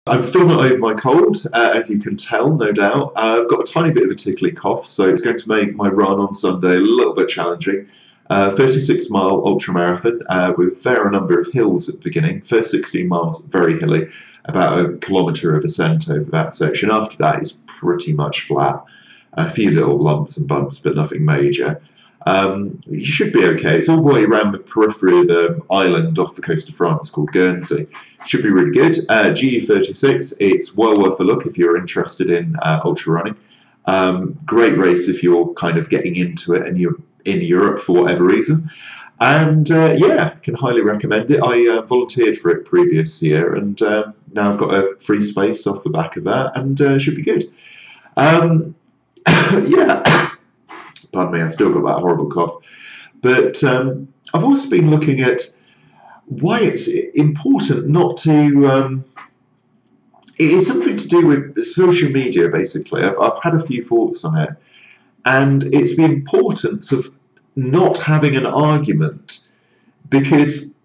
I'm still not over my cold, as you can tell, no doubt. I've got a tiny bit of a tickly cough, so it's going to make my run on Sunday a little bit challenging. 36-mile ultramarathon with a fair number of hills at the beginning. First 16 miles, very hilly, about a kilometre of ascent over that section. After that, it's pretty much flat. A few little lumps and bumps, but nothing major. You should be okay. It's all the way around the periphery of the island off the coast of France called Guernsey. Should be really good. GU36, it's well worth a look if you're interested in ultra running. Great race if you're kind of getting into it and you're in Europe for whatever reason. And yeah, can highly recommend it. I volunteered for it previous year, and now I've got a free space off the back of that, and should be good. Yeah. Pardon me, I've still got that horrible cough. But I've also been looking at why it's important not to... it is something to do with social media, basically. I've had a few thoughts on it. And it's the importance of not having an argument, because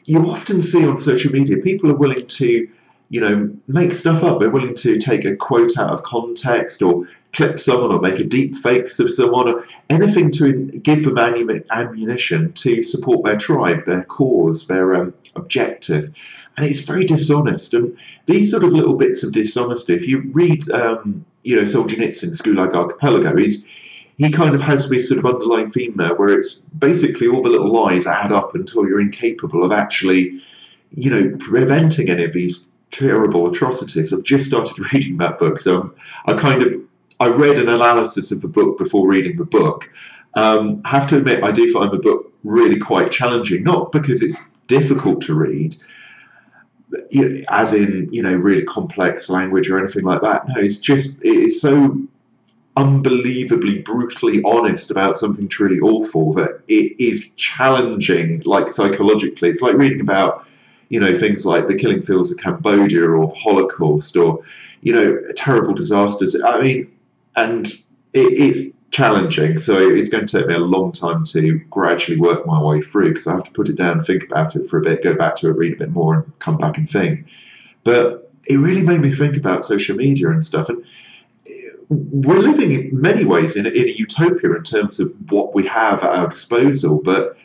you often see on social media people are willing to, you know, make stuff up. They're willing to take a quote out of context or clip someone or make a deep fakes of someone or anything to give them ammunition to support their tribe, their cause, their objective. And it's very dishonest. And these sort of little bits of dishonesty, if you read, you know, Solzhenitsyn's Gulag Archipelago, he kind of has this sort of underlying theme there where it's basically all the little lies add up until you're incapable of actually, you know, preventing any of these terrible atrocities. I've just started reading that book, so I read an analysis of the book before reading the book. I have to admit, I do find the book really quite challenging, not because it's difficult to read, as in, you know, really complex language or anything like that. No, it's so unbelievably brutally honest about something truly awful that it is challenging, like psychologically. It's like reading about, you know, things like the killing fields of Cambodia or the Holocaust or, you know, terrible disasters. I mean, and it's challenging, so it's going to take me a long time to gradually work my way through, because I have to put it down and think about it for a bit, go back to it, read a bit more and come back and think. But it really made me think about social media and stuff. And we're living in many ways in a utopia in terms of what we have at our disposal, but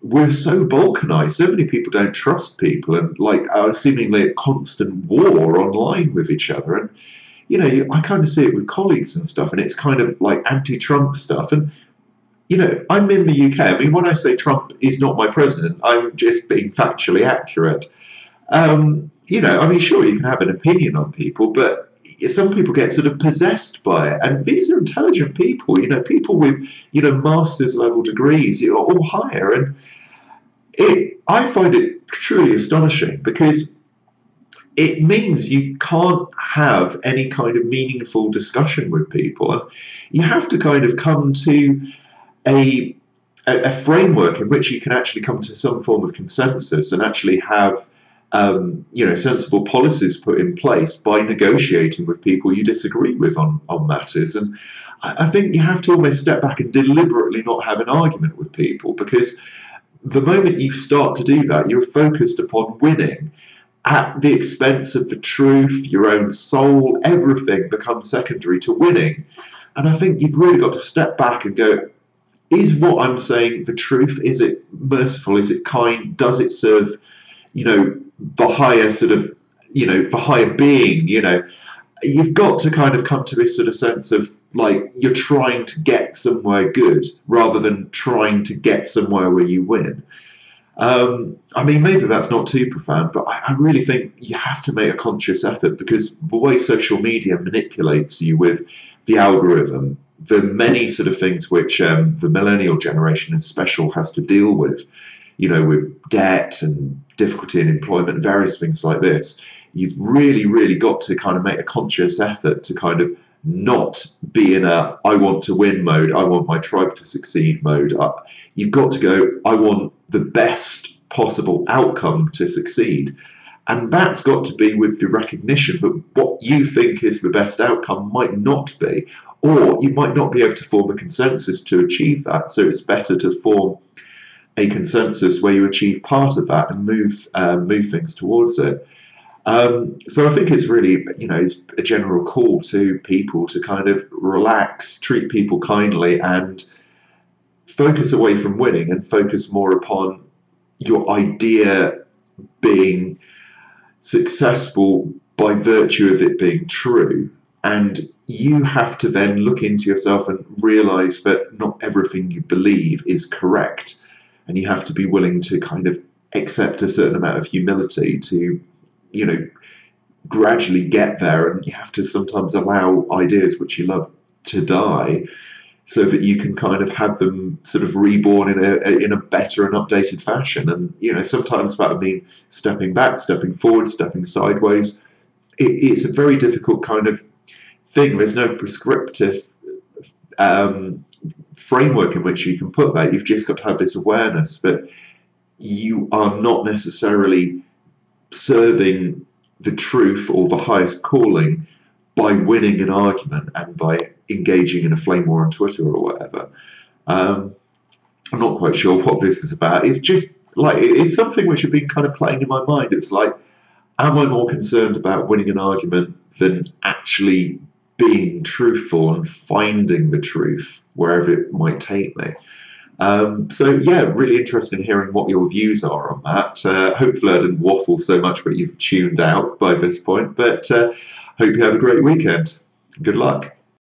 we're so balkanized. So many people don't trust people and like are seemingly at constant war online with each other. And, you know, I kind of see it with colleagues and stuff, and it's kind of like anti-Trump stuff. And, you know, I'm in the UK. I mean, when I say Trump is not my president, I'm just being factually accurate. You know, I mean, sure, you can have an opinion on people, but some people get sort of possessed by it. And these are intelligent people, you know, people with, you know, master's level degrees or higher. And I find it truly astonishing, because it means you can't have any kind of meaningful discussion with people. And you have to kind of come to a framework in which you can actually come to some form of consensus and actually have you know, sensible policies put in place by negotiating with people you disagree with on matters. And I think you have to almost step back and deliberately not have an argument with people, because the moment you start to do that, you're focused upon winning at the expense of the truth, your own soul. Everything becomes secondary to winning. And I think you've really got to step back and go, is what I'm saying the truth? Is it merciful? Is it kind? Does it serve, you know, the higher sort of, you know, the higher being? You know, you've got to kind of come to this sort of sense of like you're trying to get somewhere good rather than trying to get somewhere where you win. I mean, maybe that's not too profound, but I really think you have to make a conscious effort, because the way social media manipulates you with the algorithm, the many sort of things which the millennial generation in special has to deal with, you know, with debt and difficulty in employment and various things like this, you've really, really got to kind of make a conscious effort to kind of not be in a I want to win mode, I want my tribe to succeed mode. You've got to go, I want the best possible outcome to succeed. And that's got to be with the recognition that what you think is the best outcome might not be, or you might not be able to form a consensus to achieve that. So it's better to form a consensus where you achieve part of that and move things towards it. So I think it's really, it's a general call to people to kind of relax, treat people kindly, and focus away from winning and focus more upon your idea being successful by virtue of it being true. And you have to then look into yourself and realize that not everything you believe is correct. And you have to be willing to kind of accept a certain amount of humility to, gradually get there. And you have to sometimes allow ideas which you love to die, so that you can kind of have them sort of reborn in a better and updated fashion. And sometimes that would mean stepping back, stepping forward, stepping sideways. It's a very difficult kind of thing. There's no prescriptive framework in which you can put that. You've just got to have this awareness that you are not necessarily serving the truth or the highest calling by winning an argument and by engaging in a flame war on Twitter or whatever. I'm not quite sure what this is about. It's just like, it's something which has been kind of playing in my mind. It's like, am I more concerned about winning an argument than actually being truthful and finding the truth wherever it might take me? So yeah, really interested in hearing what your views are on that. Hopefully I didn't waffle so much that you've tuned out by this point, but hope you have a great weekend. Good luck.